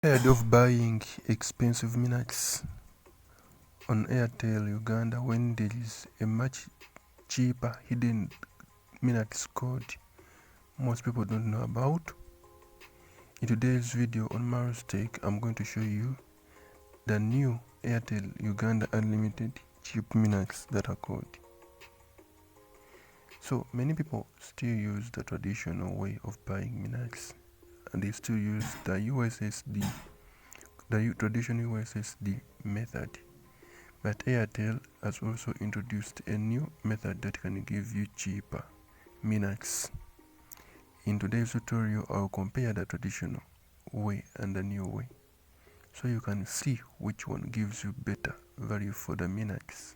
Tired of buying expensive minutes on Airtel Uganda when there is a much cheaper hidden minutes code most people don't know about? In today's video on MilesTech, I'm going to show you the new Airtel Uganda Unlimited cheap minutes data code. So many people still use the traditional way of buying minutes, and they still use the USSD, the traditional USSD method. But Airtel has also introduced a new method that can give you cheaper minutes. In today's tutorial, I'll compare the traditional way and the new way, so you can see which one gives you better value for the minutes.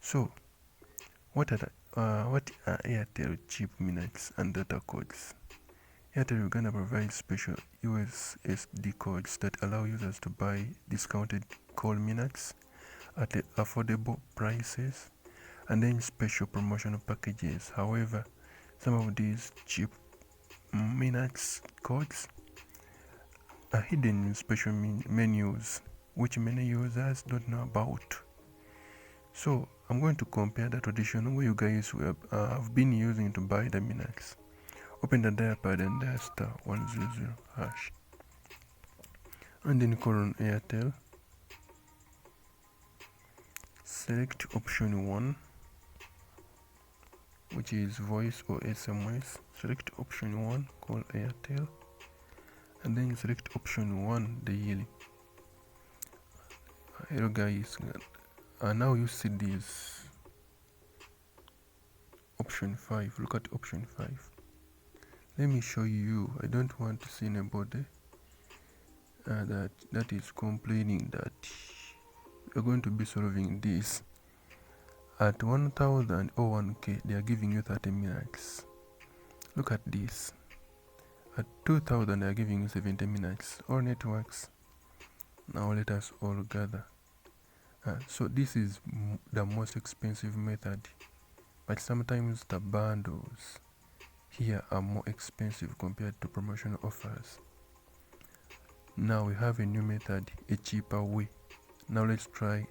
So, what are Airtel cheap minutes and data codes? Airtel Uganda provides special USSD codes that allow users to buy discounted call minutes at affordable prices, and then special promotional packages. However, some of these cheap minutes codes are hidden in special menus which many users don't know about. So I'm going to compare the traditional way you guys have been using to buy the minutes. Open the dial pad and dial *100# and then call on Airtel. Select option 1, which is voice or SMS. Select option 1, call Airtel, and then select option 1, daily. Hello guys, now you see this option 5. Look at option 5. Let me show you. I don't want to see anybody that is complaining that we're going to be solving this. At 1000 or 1k, they are giving you 30 minutes. Look at this. At 2000, they are giving you 70 minutes. All networks. Now let us all gather. So this is the most expensive method, but sometimes the bundles here are more expensive compared to promotional offers. Now we have a new method, a cheaper way. Now let's try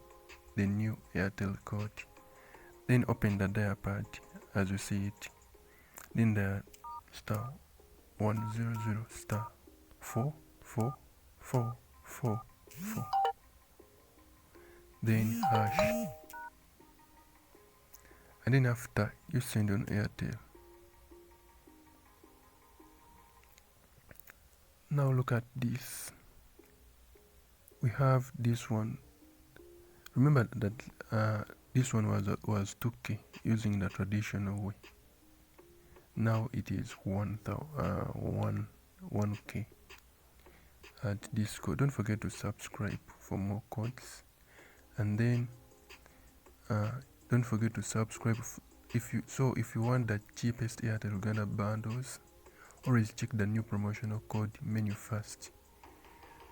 the new Airtel code. Then open the dial pad as you see it. Then the *100*44444. Then hash. And then after you send on Airtel. Now look at this. We have this one. Remember that this one was 2k using the traditional way. Now it is 1k at this code. Don't forget to subscribe for more codes, and then don't forget to subscribe if you want the cheapest Airtel Uganda bundles. Always check the new promotional code menu first.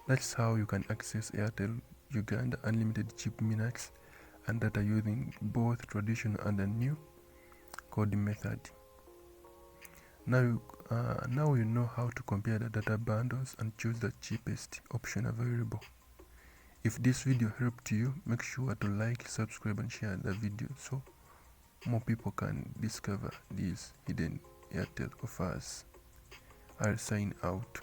That's how you can access Airtel Uganda Unlimited cheap minutes and data using both traditional and the new code method. Now you know how to compare the data bundles and choose the cheapest option available. If this video helped you, make sure to like, subscribe and share the video so more people can discover these hidden Airtel offers. I'll sign out.